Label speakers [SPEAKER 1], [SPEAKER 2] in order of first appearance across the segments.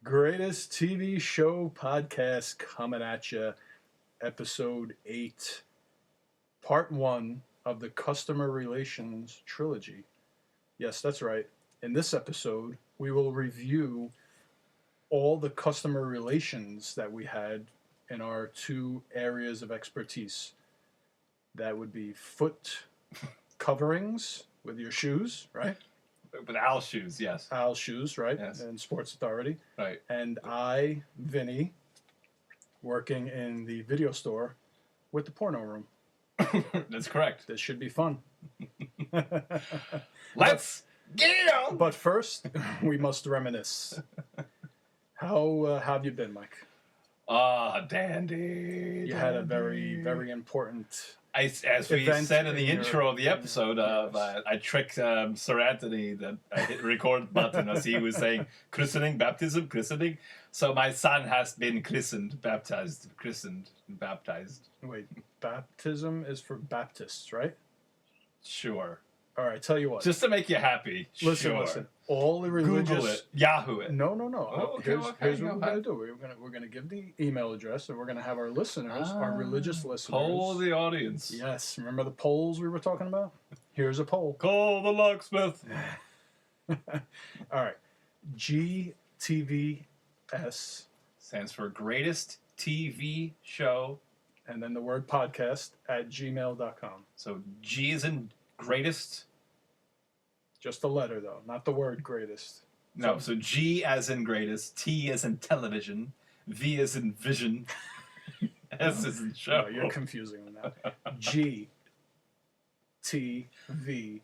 [SPEAKER 1] Greatest TV show podcast coming at you. Episode 8. Part 1 of the Customer Relations Trilogy. Yes, that's right. In this episode, we will review all the customer relations that we had in our two areas of expertise. That would be foot coverings with your shoes, right?
[SPEAKER 2] With Al's shoes, yes.
[SPEAKER 1] Al's shoes, right?
[SPEAKER 2] Yes.
[SPEAKER 1] And Sports Authority.
[SPEAKER 2] Right.
[SPEAKER 1] And I, Vinny, working in the video store with the porno room.
[SPEAKER 2] That's correct.
[SPEAKER 1] This should be fun.
[SPEAKER 2] Let's get it on!
[SPEAKER 1] But first, we must reminisce. How have you been, Mike?
[SPEAKER 2] Dandy.
[SPEAKER 1] You had a very, very important...
[SPEAKER 2] As we said in the intro of the episode,
[SPEAKER 1] yes.
[SPEAKER 2] I tricked Sir Anthony that I hit record button as he was saying christening, baptism, christening. So my son has been christened.
[SPEAKER 1] Wait, baptism is for Baptists, right?
[SPEAKER 2] Sure.
[SPEAKER 1] All right, tell you what.
[SPEAKER 2] Just to make you happy.
[SPEAKER 1] Listen. All the religious...
[SPEAKER 2] Google it. Yahoo it.
[SPEAKER 1] No.
[SPEAKER 2] Oh, okay,
[SPEAKER 1] Here's what we're going to do. We're going to give the email address, and we're going to have our listeners, our religious listeners...
[SPEAKER 2] Poll the audience.
[SPEAKER 1] Yes. Remember the polls we were talking about? Here's a poll.
[SPEAKER 2] Call the locksmith.
[SPEAKER 1] All right. GTVS.
[SPEAKER 2] Stands for Greatest TV Show.
[SPEAKER 1] And then the word podcast at gmail.com.
[SPEAKER 2] So G is in greatest.
[SPEAKER 1] Just the letter, though, not the word greatest.
[SPEAKER 2] No, so G as in greatest, T as in television, V as in vision, S as in show.
[SPEAKER 1] No, you're confusing them now. G T V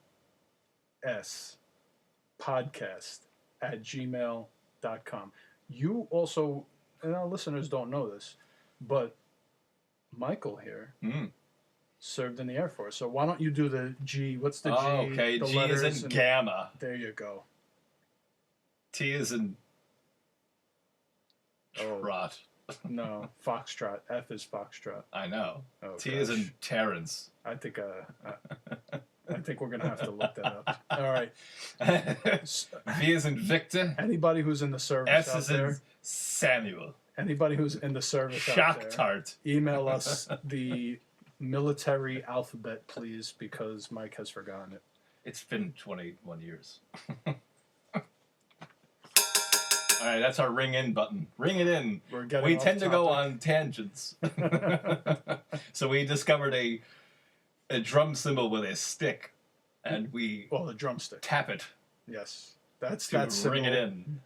[SPEAKER 1] S podcast at gmail.com. You also, and our listeners don't know this, but Michael here served in the Air Force. So why don't you do the G? What's the G?
[SPEAKER 2] Oh, okay.
[SPEAKER 1] The
[SPEAKER 2] G is in
[SPEAKER 1] and,
[SPEAKER 2] gamma.
[SPEAKER 1] There you go.
[SPEAKER 2] T is in trot.
[SPEAKER 1] No, foxtrot. F is foxtrot.
[SPEAKER 2] I know.
[SPEAKER 1] Oh,
[SPEAKER 2] T is in Terrence.
[SPEAKER 1] I think we're gonna have to look that up. All right.
[SPEAKER 2] V is in Victor.
[SPEAKER 1] Anybody who's in the service
[SPEAKER 2] S
[SPEAKER 1] out
[SPEAKER 2] is
[SPEAKER 1] there,
[SPEAKER 2] in Samuel.
[SPEAKER 1] anybody who's in the service
[SPEAKER 2] Shock
[SPEAKER 1] out there,
[SPEAKER 2] tart.
[SPEAKER 1] email us the military alphabet, please, because Mike has forgotten it.
[SPEAKER 2] It's been 21 years. All right, that's our ring in button. Ring it in. We tend to go on tangents. So we discovered a drum cymbal with a stick, and we
[SPEAKER 1] the drumstick.
[SPEAKER 2] tap it.
[SPEAKER 1] Yes, that's
[SPEAKER 2] ring it in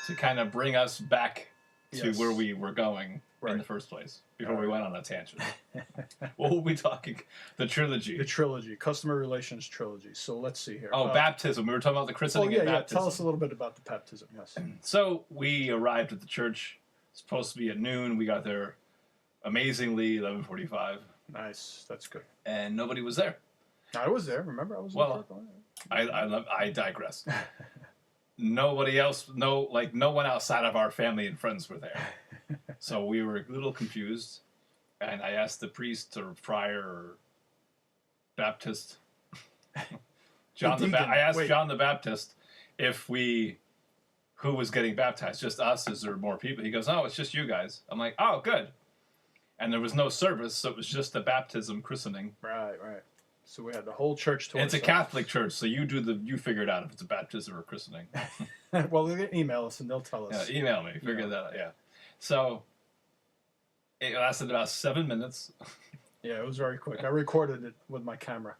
[SPEAKER 2] to kind of bring us back to where we were going in the first place before we went on a tangent. What were we talking? The trilogy.
[SPEAKER 1] The trilogy, customer relations trilogy. So let's see here.
[SPEAKER 2] Oh, baptism. We were talking about the christening and baptism.
[SPEAKER 1] Tell us a little bit about the baptism. Yes.
[SPEAKER 2] So we arrived at the church. It's supposed to be at noon. We got there amazingly 11:45.
[SPEAKER 1] Nice. That's good.
[SPEAKER 2] And nobody was there.
[SPEAKER 1] I was there. Remember, I was.
[SPEAKER 2] I digress. Nobody else. No one outside of our family and friends were there. So we were a little confused, and I asked the priest or friar or Baptist, I asked John the Baptist who was getting baptized, just us, is there more people? He goes, "Oh, it's just you guys." I'm like, "Oh, good." And there was no service, so it was just a baptism christening.
[SPEAKER 1] Right. So we had the whole church to
[SPEAKER 2] It's a Catholic church, so you figure it out if it's a baptism or christening.
[SPEAKER 1] Well, they're gonna email us and they'll tell us.
[SPEAKER 2] Yeah, email me. Figure that out. Yeah. So it lasted about 7 minutes.
[SPEAKER 1] Yeah, it was very quick. I recorded it with my camera.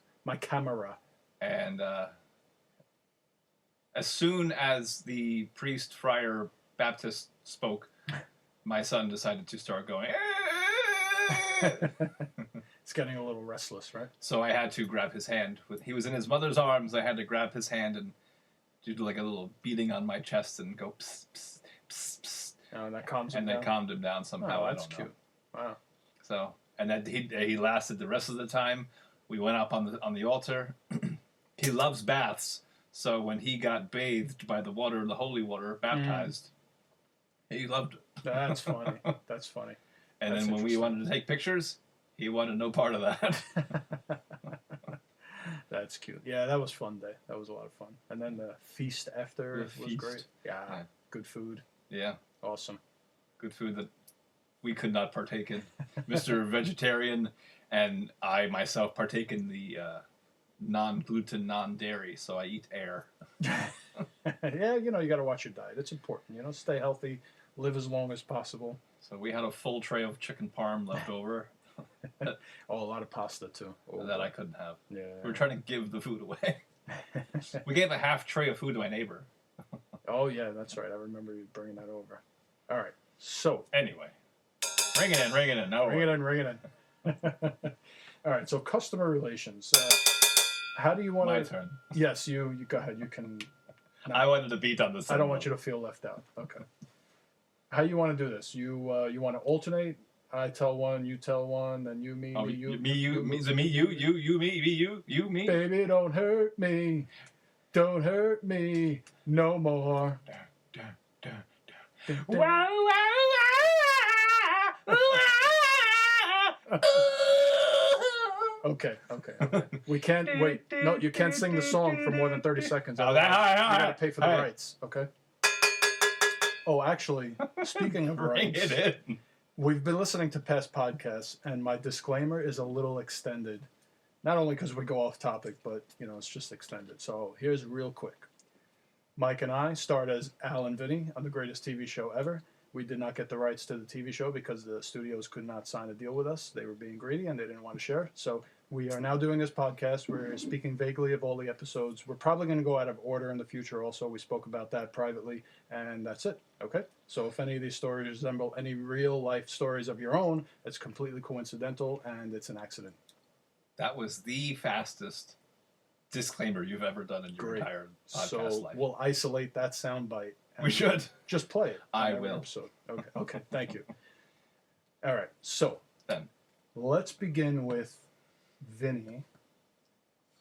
[SPEAKER 2] And as soon as the priest, friar, Baptist spoke, my son decided to start going.
[SPEAKER 1] It's getting a little restless, right?
[SPEAKER 2] So I had to grab his hand. He was in his mother's arms. I had to grab his hand and do like a little beating on my chest and go psst, psst, psst, psst.
[SPEAKER 1] Oh, and that calms him down?
[SPEAKER 2] And that calmed him down somehow.
[SPEAKER 1] Oh, that's
[SPEAKER 2] I don't know.
[SPEAKER 1] cute. Wow.
[SPEAKER 2] So, and then he lasted the rest of the time. We went up on the altar. He loves baths. So when he got bathed by the water, the holy water, baptized, he loved it.
[SPEAKER 1] That's funny. That's funny.
[SPEAKER 2] And then when we wanted to take pictures, he wanted no part of that.
[SPEAKER 1] That's cute. Yeah, that was a fun day. That was a lot of fun. And then the feast after was great. Yeah. good food.
[SPEAKER 2] Yeah.
[SPEAKER 1] Awesome.
[SPEAKER 2] Good food that we could not partake in. Mr. Vegetarian and I myself partake in the non-gluten, non-dairy, so I eat air.
[SPEAKER 1] Yeah, you got to watch your diet. It's important. Stay healthy, live as long as possible.
[SPEAKER 2] So we had a full tray of chicken parm left over.
[SPEAKER 1] Oh, a lot of pasta too. Oh,
[SPEAKER 2] that I couldn't have.
[SPEAKER 1] Yeah.
[SPEAKER 2] We were trying to give the food away. We gave a half tray of food to my neighbor.
[SPEAKER 1] Oh, yeah, that's right. I remember you bringing that over. All right. So.
[SPEAKER 2] Anyway. Ring it in. No.
[SPEAKER 1] Ring it in. All right. So customer relations. How do you want to?
[SPEAKER 2] My turn.
[SPEAKER 1] Yes, you go ahead. You can. No,
[SPEAKER 2] I wanted to beat on this.
[SPEAKER 1] I don't want you to feel left out. Okay. How you want to do this? You want to alternate? I tell one, you tell one, then you, me,
[SPEAKER 2] oh,
[SPEAKER 1] me, you.
[SPEAKER 2] Me, you, me, you, me.
[SPEAKER 1] Baby, don't hurt me. Don't hurt me no more. Okay. We can't wait. No, you can't sing the song for more than 30 seconds. You gotta pay for the rights. Okay. Oh, actually, speaking of rights, we've been listening to past podcasts, and my disclaimer is a little extended. Not only because we go off topic, but it's just extended. So here's real quick. Mike and I starred as Al and Vinny on the greatest TV show ever. We did not get the rights to the TV show because the studios could not sign a deal with us. They were being greedy and they didn't want to share. So we are now doing this podcast. We're speaking vaguely of all the episodes. We're probably going to go out of order in the future also. We spoke about that privately, and that's it. Okay? So if any of these stories resemble any real life stories of your own, it's completely coincidental and it's an accident.
[SPEAKER 2] That was the fastest disclaimer you've ever done in your entire podcast life.
[SPEAKER 1] We'll isolate that soundbite.
[SPEAKER 2] We should.
[SPEAKER 1] Just play it.
[SPEAKER 2] I will.
[SPEAKER 1] Episode. Okay. Thank you. All right. So
[SPEAKER 2] then,
[SPEAKER 1] let's begin with Vinny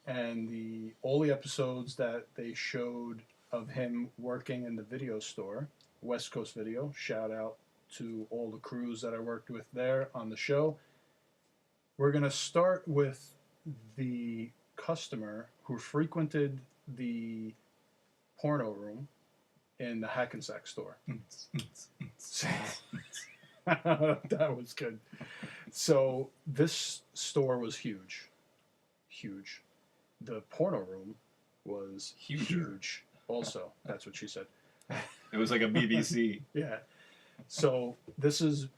[SPEAKER 1] and all the episodes that they showed of him working in the video store, West Coast Video. Shout out to all the crews that I worked with there on the show. We're going to start with the customer who frequented the porno room in the Hackensack store. That was good. So this store was huge. The porno room was huge also. That's what she said.
[SPEAKER 2] It was like a BBC.
[SPEAKER 1] Yeah. So this is,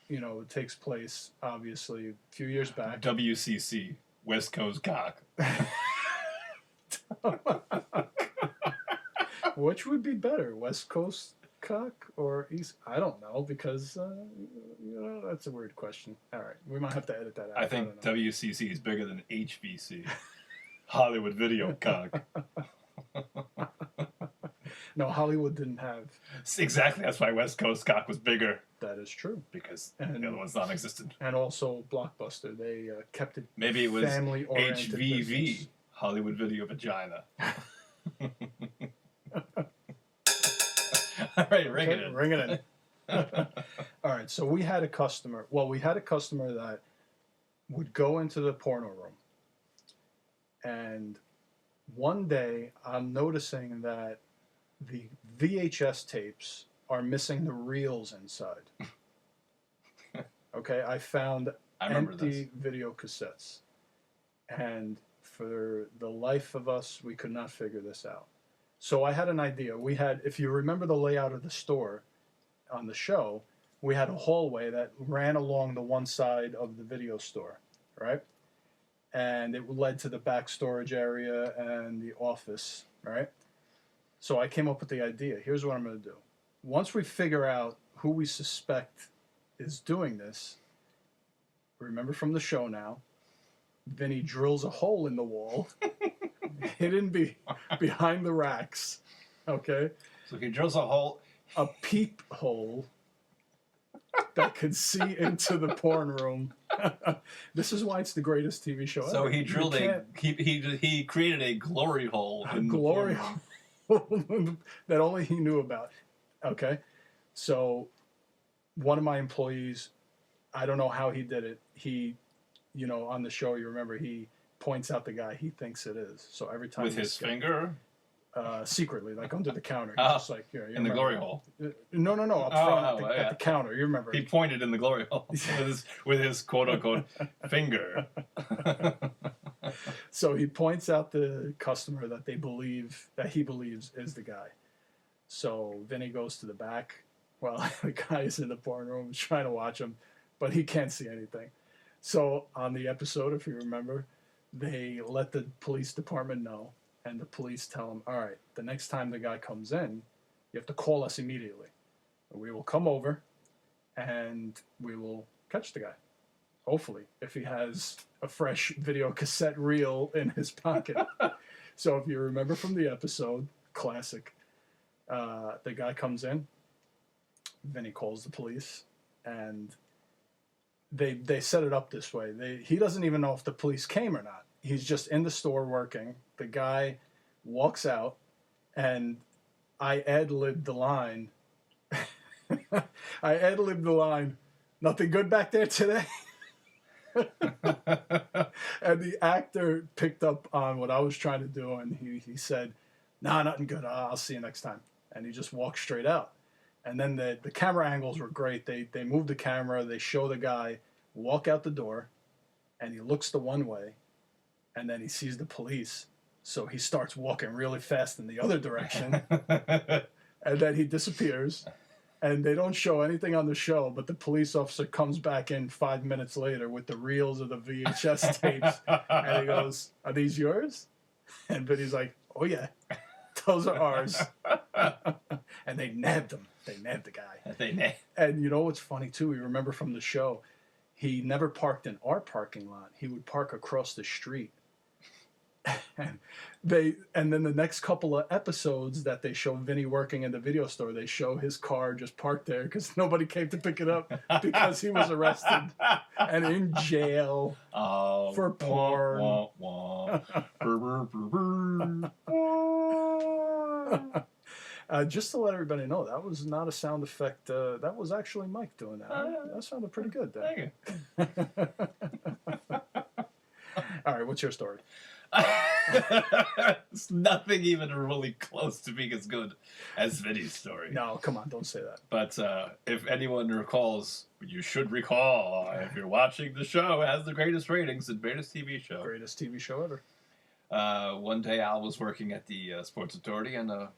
[SPEAKER 1] it takes place obviously a few years back.
[SPEAKER 2] WCC, West Coast Cock.
[SPEAKER 1] Which would be better, West Coast Cock or East? I don't know, because that's a weird question. All right, we might have to edit that out.
[SPEAKER 2] I think WCC is bigger than HVC, Hollywood Video Cock.
[SPEAKER 1] No, Hollywood didn't have.
[SPEAKER 2] Exactly, that's why West Coast Cock was bigger.
[SPEAKER 1] That is true.
[SPEAKER 2] Because the other one's non-existent.
[SPEAKER 1] And also Blockbuster, they kept it.
[SPEAKER 2] Maybe it was
[SPEAKER 1] family-oriented
[SPEAKER 2] HVV,
[SPEAKER 1] business.
[SPEAKER 2] Hollywood Video Vagina. All right, ring it in.
[SPEAKER 1] All right, so we had a customer. Well, we had a customer that would go into the porno room. And one day I'm noticing that the VHS tapes are missing the reels inside. Okay, I found empty video cassettes. And for the life of us, we could not figure this out. So I had an idea. We had, if you remember the layout of the store on the show, we had a hallway that ran along the one side of the video store, right? And it led to the back storage area and the office, right? So I came up with the idea. Here's what I'm going to do. Once we figure out who we suspect is doing this, remember from the show now, Vinny drills a hole in the wall, hidden behind the racks, okay?
[SPEAKER 2] So he drills a
[SPEAKER 1] peep hole that could see into the porn room. This is why it's the greatest TV show ever.
[SPEAKER 2] So he drilled he created a glory hole in the
[SPEAKER 1] glory hole that only he knew about. Okay, so one of my employees, I don't know how he did it. He, on the show, you remember, he points out the guy he thinks it is. So every time
[SPEAKER 2] with his finger.
[SPEAKER 1] secretly, like under the counter.
[SPEAKER 2] Oh,
[SPEAKER 1] Just like, you
[SPEAKER 2] in the glory hole.
[SPEAKER 1] No, up front at the counter. You remember?
[SPEAKER 2] He pointed in the glory hole with his quote unquote finger.
[SPEAKER 1] So he points out the customer that he believes is the guy. So Vinny goes to the back. Well, the guy is in the porn room trying to watch him, but he can't see anything. So on the episode, if you remember, they let the police department know, and the police tell him, all right, the next time the guy comes in, you have to call us immediately. We will come over, and we will catch the guy. Hopefully, if he has a fresh video cassette reel in his pocket. So if you remember from the episode, classic, the guy comes in, Vinny calls the police, and they set it up this way. He doesn't even know if the police came or not. He's just in the store working. The guy walks out, and I ad-libbed the line. Nothing good back there today? And the actor picked up on what I was trying to do, and he said, nah, nothing good. I'll see you next time. And he just walked straight out. And then the camera angles were great. They moved the camera. They show the guy walk out the door, and he looks the one way, and then he sees the police. So he starts walking really fast in the other direction, and then he disappears. And they don't show anything on the show, but the police officer comes back in 5 minutes later with the reels of the VHS tapes, and he goes, "Are these yours?" And Vinny's like, "Oh yeah, those are ours." And they nabbed him. They nabbed the guy. And you know what's funny too? You remember from the show, he never parked in our parking lot. He would park across the street. And then the next couple of episodes that they show Vinny working in the video store, they show his car just parked there because nobody came to pick it up because he was arrested and in jail for porn. Just to let everybody know, that was not a sound effect. That was actually Mike doing that. That sounded pretty good there.
[SPEAKER 2] Thank you.
[SPEAKER 1] All right, what's your story?
[SPEAKER 2] It's nothing even really close to being as good as Vinny's story.
[SPEAKER 1] No, come on, don't say that.
[SPEAKER 2] But if anyone recalls, you should recall, if you're watching the show, it has the greatest ratings, the greatest TV show.
[SPEAKER 1] Greatest TV show ever.
[SPEAKER 2] One day Al was working at the Sports Authority, and a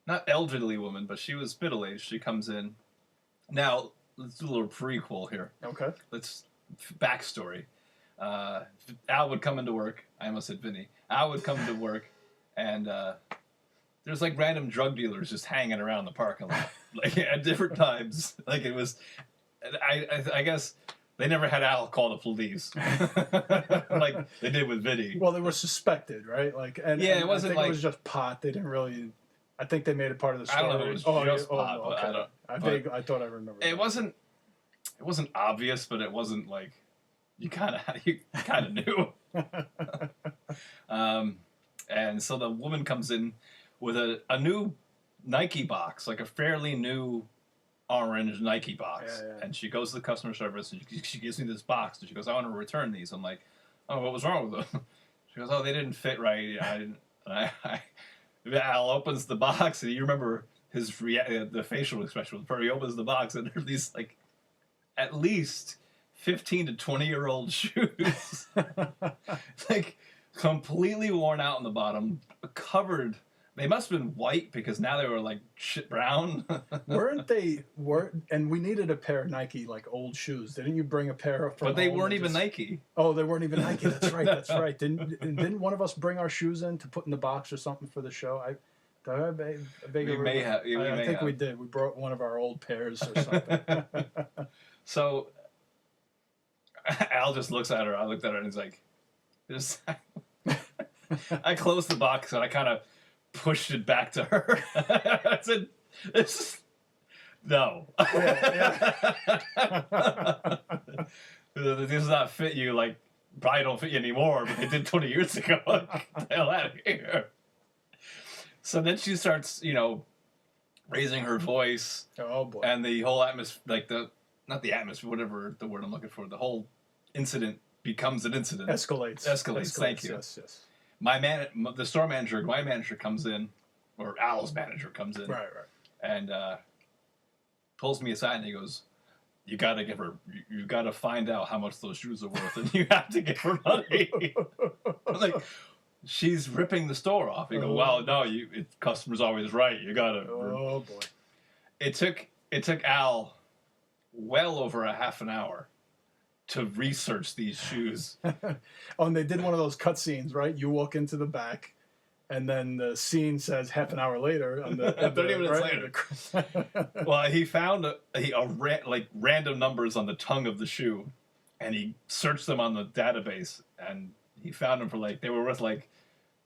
[SPEAKER 2] not elderly woman, but she was middle-aged. She comes in. Now, let's do a little prequel here.
[SPEAKER 1] Okay.
[SPEAKER 2] Backstory. Al would come into work. I almost said Vinny. Al would come to work, and there's like random drug dealers just hanging around the parking lot, like at different times. Like it was, I guess they never had Al call the police, like they did with Vinny.
[SPEAKER 1] Well, they were suspected, right? Like, and
[SPEAKER 2] it wasn't
[SPEAKER 1] I think it was just pot. They didn't really. I think they made it part of the story.
[SPEAKER 2] I don't know if it was just pot, but
[SPEAKER 1] okay.
[SPEAKER 2] I don't.
[SPEAKER 1] I thought I remember.
[SPEAKER 2] It wasn't obvious, but it wasn't like. You kind of knew. And so the woman comes in with a new Nike box, like a fairly new orange Nike box.
[SPEAKER 1] Yeah.
[SPEAKER 2] And she goes to the customer service, and she gives me this box, and she goes, "I want to return these." I'm like, "Oh, what was wrong with them?" She goes, "Oh, they didn't fit right." Al opens the box, and you remember the facial expression. He opens the box, and there's these, like, at least 15 to 20-year-old shoes, like completely worn out on the bottom, covered. They must have been white because now they were like shit brown. And we needed a pair of Nike, like, old shoes. Didn't you bring a pair of? But they weren't even Nike.
[SPEAKER 1] Oh, they weren't even Nike. That's right. That's right. Didn't one of us bring our shoes in to put in the box or something for the show? I think we did. We brought one of our old pairs or something.
[SPEAKER 2] So Al just looks at her. I looked at her, and he's like, I closed the box, and I kind of pushed it back to her. I said, no. This does not fit you. Like, probably don't fit you anymore, but it did 20 years ago. Get the hell out of here. So then she starts, raising her voice.
[SPEAKER 1] Oh, boy.
[SPEAKER 2] And the whole atmosphere, like not the atmosphere, whatever the word I'm looking for, the whole incident becomes an incident.
[SPEAKER 1] Escalates.
[SPEAKER 2] Thank you.
[SPEAKER 1] Yes.
[SPEAKER 2] the store manager, my manager comes in, or Al's manager comes in,
[SPEAKER 1] Right.
[SPEAKER 2] and pulls me aside and he goes, "You got to give her. You got to find out how much those shoes are worth, and you have to give her money." I'm like, she's ripping the store off. He goes, "Well, no, customer's always right. You got to."
[SPEAKER 1] Oh boy.
[SPEAKER 2] It took Al well over a half an hour to research these shoes.
[SPEAKER 1] Oh, and they did one of those cut scenes, right? You walk into the back, and then the scene says half an hour later. On the
[SPEAKER 2] 30 minutes later. Well, he found random numbers on the tongue of the shoe, and he searched them on the database, and he found them for they were worth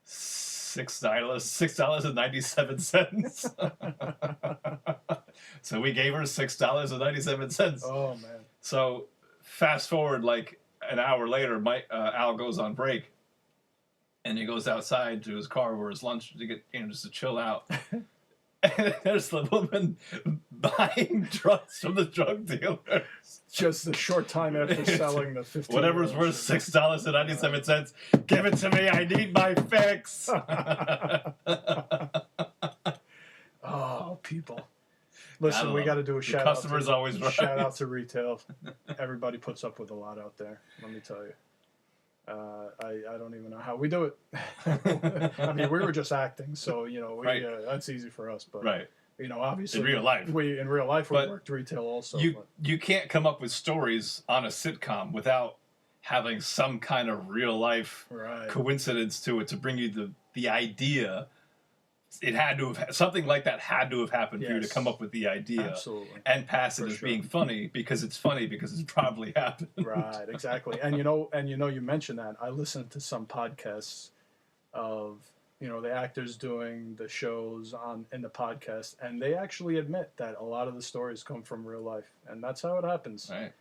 [SPEAKER 2] $6.97. So we gave her $6.97.
[SPEAKER 1] Oh man.
[SPEAKER 2] So fast forward an hour later, Al goes on break, and he goes outside to his car where his lunch to get just to chill out. And there's the woman buying drugs from the drug dealers.
[SPEAKER 1] Just a short time after selling the 15.
[SPEAKER 2] Whatever's worth $6.97. Give it to me. I need my fix.
[SPEAKER 1] Oh, people. Listen, we got to do a shout
[SPEAKER 2] Customers
[SPEAKER 1] out.
[SPEAKER 2] Always right.
[SPEAKER 1] Shout out to retail. Everybody puts up with a lot out there. Let me tell you. I don't even know how we do it. I mean, we were just acting, so
[SPEAKER 2] Right.
[SPEAKER 1] That's easy for us. But
[SPEAKER 2] Right.
[SPEAKER 1] Obviously,
[SPEAKER 2] in real life,
[SPEAKER 1] we worked retail also.
[SPEAKER 2] You can't come up with stories on a sitcom without having some kind of real life coincidence to it to bring you the idea. It had to have something like that had to have happened for you to come up with the idea.
[SPEAKER 1] Absolutely.
[SPEAKER 2] And pass it as being funny because it's probably happened.
[SPEAKER 1] Right, exactly. And you mentioned that. I listened to some podcasts of the actors doing the shows in the podcast, and they actually admit that a lot of the stories come from real life, and that's how it happens.
[SPEAKER 2] Right.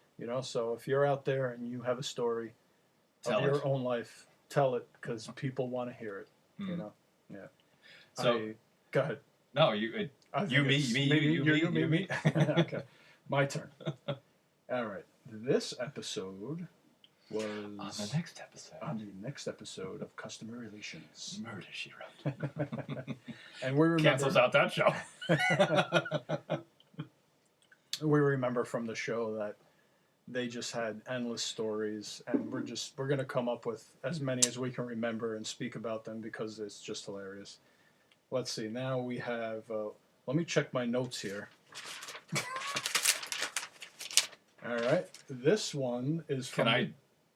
[SPEAKER 1] So if you're out there and you have a story of your own life, tell it because people want to hear it.
[SPEAKER 2] Mm.
[SPEAKER 1] Yeah.
[SPEAKER 2] So
[SPEAKER 1] go ahead.
[SPEAKER 2] No, you, me.
[SPEAKER 1] Okay, my turn. All right. This episode was
[SPEAKER 2] on the next episode.
[SPEAKER 1] On the next episode of Customer Relations.
[SPEAKER 2] Murder, She Wrote.
[SPEAKER 1] And we remember,
[SPEAKER 2] cancels out that show.
[SPEAKER 1] We remember from the show that they just had endless stories, and we're gonna come up with as many as we can remember and speak about them because it's just hilarious. Let's see. Now we have. Let me check my notes here. All right. This one is from.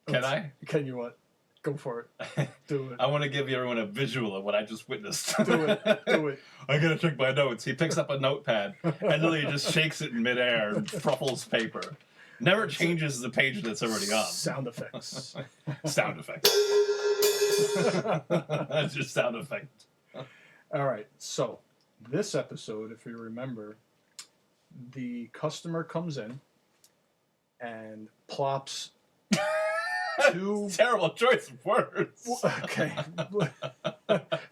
[SPEAKER 2] Can I?
[SPEAKER 1] Can you what? Go for it. Do it.
[SPEAKER 2] I want to give everyone a visual of what I just witnessed.
[SPEAKER 1] Do it.
[SPEAKER 2] I gotta check my notes. He picks up a notepad and literally just shakes it in midair and truffles paper. Never changes the page that's already on.
[SPEAKER 1] Sound effects.
[SPEAKER 2] Sound effects. That's just sound effect.
[SPEAKER 1] All right. So this episode, if you remember, the customer comes in and plops two
[SPEAKER 2] terrible choice of words.
[SPEAKER 1] Okay.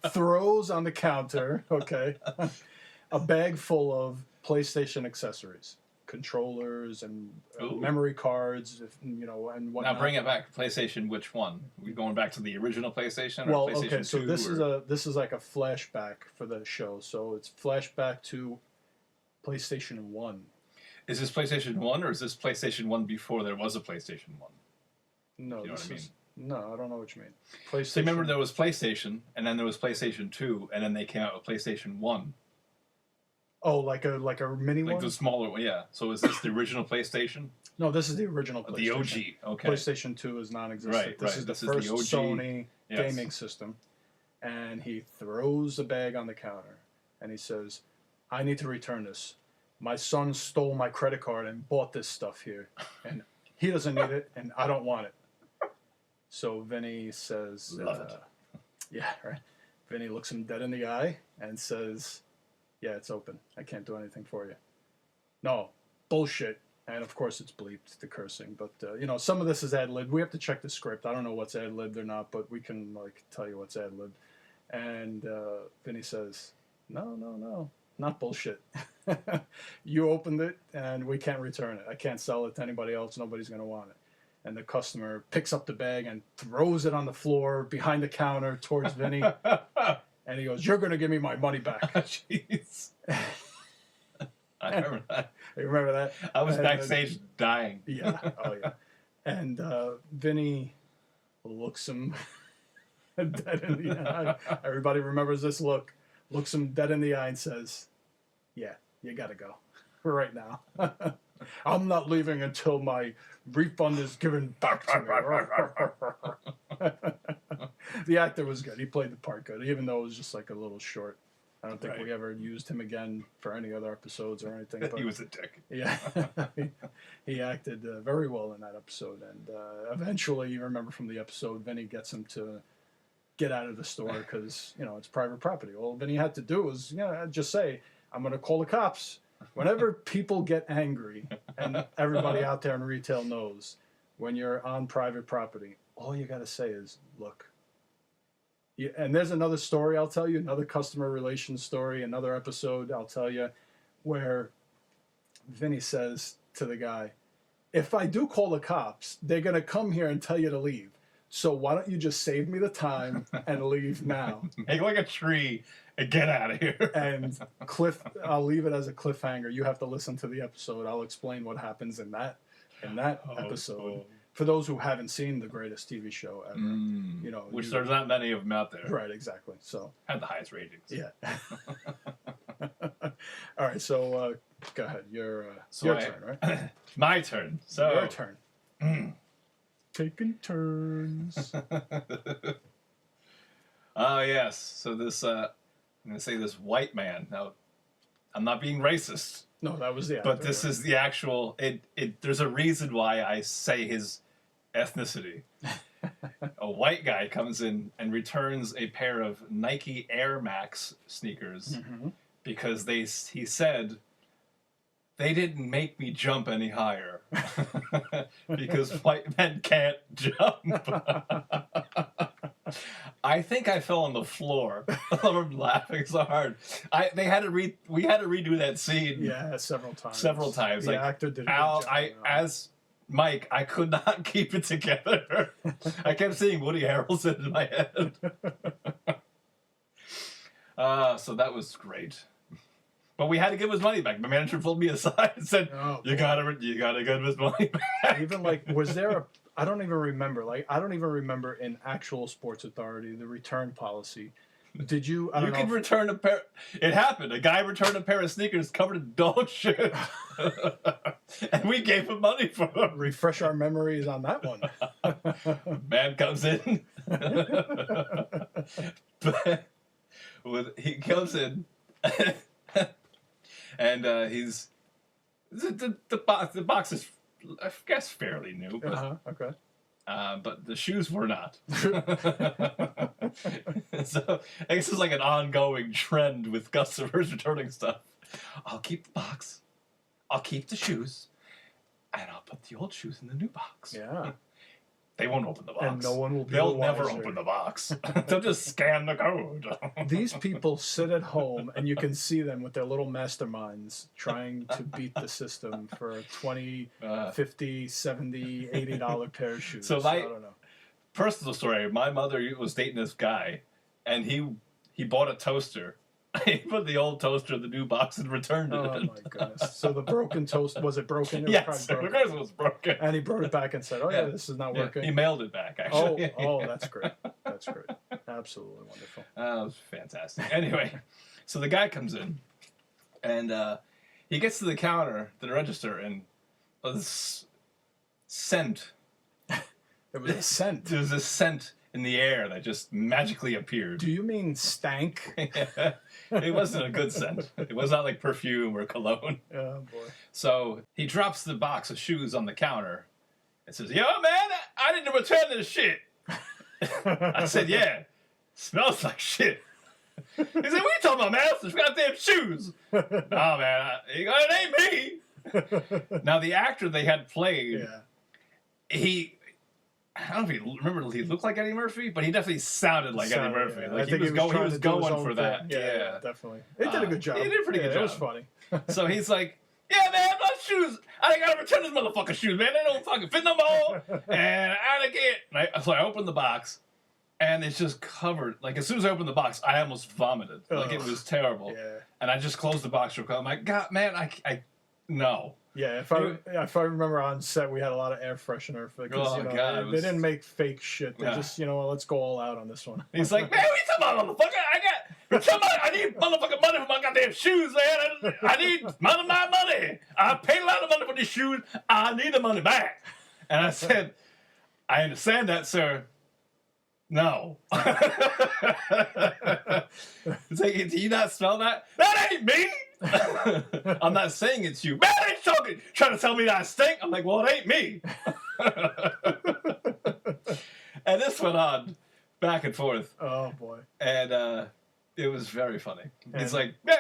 [SPEAKER 1] Throws on the counter, okay, a bag full of PlayStation accessories, controllers and memory cards, and whatnot.
[SPEAKER 2] Now bring it back. PlayStation, which one? We going back to the original PlayStation? Or
[SPEAKER 1] Well,
[SPEAKER 2] PlayStation
[SPEAKER 1] okay, so
[SPEAKER 2] 2,
[SPEAKER 1] this is like a flashback for the show. So it's flashback to PlayStation 1.
[SPEAKER 2] Is this PlayStation 1 or is this PlayStation 1 before there was a PlayStation 1?
[SPEAKER 1] No,
[SPEAKER 2] you know
[SPEAKER 1] this
[SPEAKER 2] what I mean?
[SPEAKER 1] is no. I don't know what you mean. PlayStation.
[SPEAKER 2] So remember, there was PlayStation, and then there was PlayStation 2, and then they came out with PlayStation 1.
[SPEAKER 1] Oh, like a mini one.
[SPEAKER 2] Like the smaller one, yeah. So is this the original PlayStation?
[SPEAKER 1] No, this is the original PlayStation.
[SPEAKER 2] The OG. Okay.
[SPEAKER 1] PlayStation 2 is non-existent.
[SPEAKER 2] Right.
[SPEAKER 1] This is the first Sony gaming system, and he throws the bag on the counter, and he says, "I need to return this. My son stole my credit card and bought this stuff here, and he doesn't need it, and I don't want it." So Vinny says,
[SPEAKER 2] Love it.
[SPEAKER 1] Yeah, right. Vinny looks him dead in the eye and says, "Yeah, it's open. I can't do anything for you." No, bullshit. And of course it's bleeped, the cursing. But, some of this is ad-libbed. We have to check the script. I don't know what's ad-libbed or not, but we can, tell you what's ad-libbed. And Vinny says, No, not bullshit. You opened it, and we can't return it. I can't sell it to anybody else. Nobody's going to want it. and the customer picks up the bag and throws it on the floor behind the counter towards Vinny. And he goes, "You're going to give me my money back."
[SPEAKER 2] Jeez. I remember that.
[SPEAKER 1] You remember that?
[SPEAKER 2] I was backstage dying.
[SPEAKER 1] Yeah. Oh, yeah. And Vinny looks him dead in the eye. Everybody remembers this look. Looks him dead in the eye and says, "Yeah, you got to go right now. I'm not leaving until my refund is given back to me." The actor was good. He played the part good, even though it was just like a little short. I don't think we ever used him again for any other episodes or anything. But
[SPEAKER 2] he was a dick.
[SPEAKER 1] Yeah, he acted very well in that episode. And eventually, you remember from the episode, Vinny gets him to get out of the store because, it's private property. All Vinny had to do was, just say, "I'm going to call the cops." Whenever people get angry, and everybody out there in retail knows, when you're on private property, all you got to say is, "Look." Yeah, and there's another story I'll tell you, another customer relations story, another episode I'll tell you, where Vinny says to the guy, "If I do call the cops, they're going to come here and tell you to leave. So why don't you just save me the time and leave now?"
[SPEAKER 2] Make like a tree and get out of here.
[SPEAKER 1] And I'll leave it as a cliffhanger. You have to listen to the episode. I'll explain what happens in that episode.
[SPEAKER 2] Cool.
[SPEAKER 1] For those who haven't seen the greatest TV show ever,
[SPEAKER 2] Which there's not many of them out there.
[SPEAKER 1] Right, exactly. So
[SPEAKER 2] had the highest ratings.
[SPEAKER 1] Yeah. All right, so go ahead. Your turn, right?
[SPEAKER 2] My turn. So
[SPEAKER 1] your turn. Taking turns.
[SPEAKER 2] Oh yes. So this I'm gonna say this white man. Now, I'm not being racist.
[SPEAKER 1] No, that was the actor.
[SPEAKER 2] But this is the actual. There's a reason why I say his ethnicity. A white guy comes in and returns a pair of Nike Air Max sneakers because he said they didn't make me jump any higher because white men can't jump. I think I fell on the floor. I'm laughing so hard. We had to redo that scene.
[SPEAKER 1] Yeah, several times.
[SPEAKER 2] The
[SPEAKER 1] actor did a good
[SPEAKER 2] Al,
[SPEAKER 1] job.
[SPEAKER 2] as Mike, I could not keep it together. I kept seeing Woody Harrelson in my head. So that was great. But we had to give his money back. My manager pulled me aside and said, "You gotta give his money back."
[SPEAKER 1] Even was there I don't even remember. I don't even remember in actual Sports Authority the return policy. Did you?
[SPEAKER 2] You can return a pair. It happened. A guy returned a pair of sneakers covered in dog shit, and we gave him money for them.
[SPEAKER 1] Refresh our memories on that one.
[SPEAKER 2] Man comes in. He comes in, and the box is, I guess, fairly new. But,
[SPEAKER 1] okay.
[SPEAKER 2] But the shoes were not. So I guess it's like an ongoing trend with customers returning stuff. I'll keep the box. I'll keep the shoes. And I'll put the old shoes in the new box.
[SPEAKER 1] Yeah.
[SPEAKER 2] They won't open the box.
[SPEAKER 1] And no one will be
[SPEAKER 2] They'll
[SPEAKER 1] the
[SPEAKER 2] never
[SPEAKER 1] wiser.
[SPEAKER 2] open the box. They'll just scan the code.
[SPEAKER 1] These people sit at home and you can see them with their little masterminds trying to beat the system for a $20, $50, $70, $80 pair of shoes.
[SPEAKER 2] So
[SPEAKER 1] I don't know.
[SPEAKER 2] Personal story, my mother was dating this guy, and he bought a toaster. He put the old toaster in the new box and returned it.
[SPEAKER 1] Oh my goodness. So the broken toast, was it broken? It was
[SPEAKER 2] Yes,
[SPEAKER 1] probably
[SPEAKER 2] of course it was broken.
[SPEAKER 1] And he brought it back and said, "Oh yeah, this is not working."
[SPEAKER 2] He mailed it back, actually.
[SPEAKER 1] Oh, that's great. That's great. Absolutely wonderful.
[SPEAKER 2] That was fantastic. Anyway, so the guy comes in, and he gets to the counter, the register, and this scent.
[SPEAKER 1] It was a scent.
[SPEAKER 2] There was a scent in the air that just magically appeared.
[SPEAKER 1] Do you mean stank?
[SPEAKER 2] It wasn't a good scent. It was not like perfume or cologne.
[SPEAKER 1] Oh boy.
[SPEAKER 2] So he drops the box of shoes on the counter and says, "Yo, man, I didn't return this shit." I said, "Yeah, smells like shit." He said, "What you talking about, man? It's goddamn shoes." "No, man, it ain't me." Now, the actor they had played, I don't know if you remember he looked like Eddie Murphy, but he definitely sounded like Eddie Murphy.
[SPEAKER 1] Yeah.
[SPEAKER 2] Like he was going for that.
[SPEAKER 1] Yeah, definitely. It did a good job.
[SPEAKER 2] He did a pretty good job.
[SPEAKER 1] It was funny.
[SPEAKER 2] So he's like, "Yeah, man, shoes. I gotta return this motherfucking shoes, man. They don't fucking fit no more. And I can't. So I opened the box, and it's just covered. Like, as soon as I opened the box, I almost vomited. Like, it was terrible.
[SPEAKER 1] Yeah.
[SPEAKER 2] And I just closed the box real quick. I'm like, God, man, no.
[SPEAKER 1] Yeah, if I remember on set, we had a lot of air freshener because they didn't make fake shit. They just let's go all out on this one.
[SPEAKER 2] He's like, man, what you talking about, motherfucker? I need motherfucking money for my goddamn shoes, man. I need my money. I paid a lot of money for these shoes. I need the money back. And I said, I understand that, sir. No. It's like, do you not smell that? That ain't me. I'm not saying it's you. Man, they trying to tell me that I stink. I'm like, well, it ain't me. And this went on back and forth.
[SPEAKER 1] Oh boy.
[SPEAKER 2] And it was very funny. He's like, man,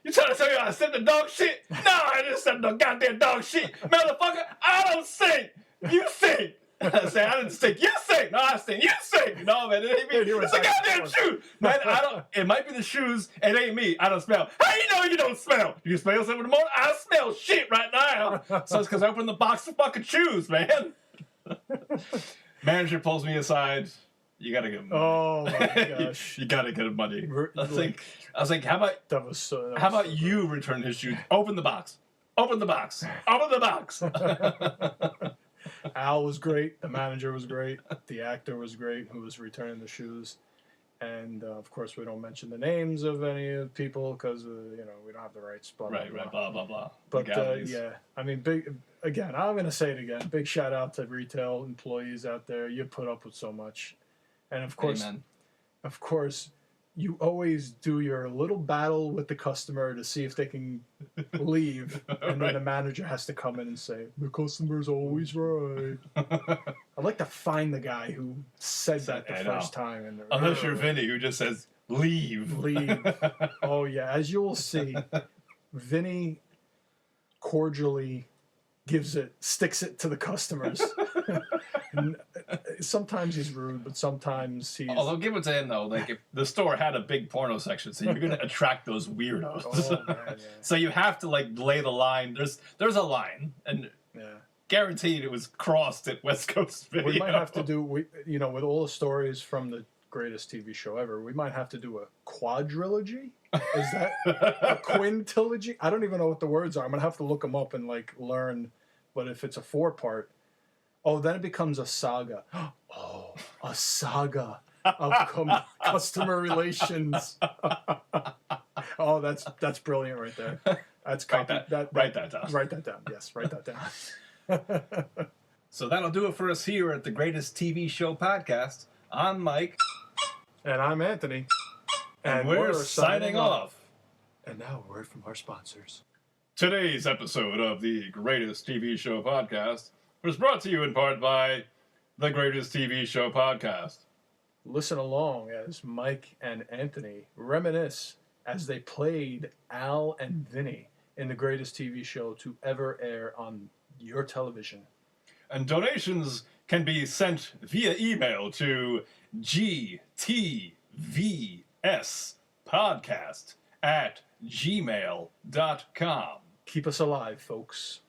[SPEAKER 2] you trying to tell me I stepped the dog shit? No, I didn't step no goddamn dog shit. Motherfucker, I don't stink. You stink. I say, I didn't stink. You stink. No, I stink. You stink. No, man, it ain't me. It's the goddamn shoes. Man, it might be the shoes. It ain't me. I don't smell. How you know you don't smell? You smell something in the morning? I smell shit right now. So it's because I opened the box of fucking shoes, man. Manager pulls me aside. You gotta get him money.
[SPEAKER 1] Oh my gosh.
[SPEAKER 2] You gotta get him money. I was like, how about you return his shoes? Open the box. Open the box. Open the box.
[SPEAKER 1] Al was great. The manager was great. The actor was great who was returning the shoes. And, of course, we don't mention the names of any of the people because, we don't have the rights. Blah,
[SPEAKER 2] right, blah, blah, blah.
[SPEAKER 1] But, yeah, I mean, again, I'm going to say it again. Big shout out to retail employees out there. You put up with so much. And, of course, you always do your little battle with the customer to see if they can leave, and then the manager has to come in and say, the customer's always right. I'd like to find the guy who said that the first time.
[SPEAKER 2] Unless you're Vinny, who just says, leave.
[SPEAKER 1] Leave. Oh, yeah. As you will see, Vinny cordially sticks it to the customers. Sometimes he's rude, but sometimes he's...
[SPEAKER 2] Although, give it to him, though. Like, if the store had a big porno section, so you're going to attract those weirdos.
[SPEAKER 1] Oh, man, yeah.
[SPEAKER 2] So you have to, like, lay the line. There's a line, and guaranteed it was crossed at West Coast Video.
[SPEAKER 1] We might have to do, with all the stories from the greatest TV show ever, we might have to do a quadrilogy? Is that a quintilogy? I don't even know what the words are. I'm going to have to look them up and, like, learn. But if it's a 4-part... Oh, then it becomes a saga. Oh, a saga of customer relations. Oh, that's brilliant right there. That's
[SPEAKER 2] write that down.
[SPEAKER 1] Write that down. Yes, write that down.
[SPEAKER 2] So that'll do it for us here at the Greatest TV Show Podcast. I'm Mike.
[SPEAKER 1] And I'm Anthony.
[SPEAKER 2] And we're signing off.
[SPEAKER 1] And now a word from our sponsors.
[SPEAKER 2] Today's episode of the Greatest TV Show Podcast was brought to you in part by the Greatest TV Show Podcast.
[SPEAKER 1] Listen along as Mike and Anthony reminisce as they played Al and Vinny in the greatest TV show to ever air on your television.
[SPEAKER 2] And donations can be sent via email to gtvspodcast@gmail.com.
[SPEAKER 1] Keep us alive, folks.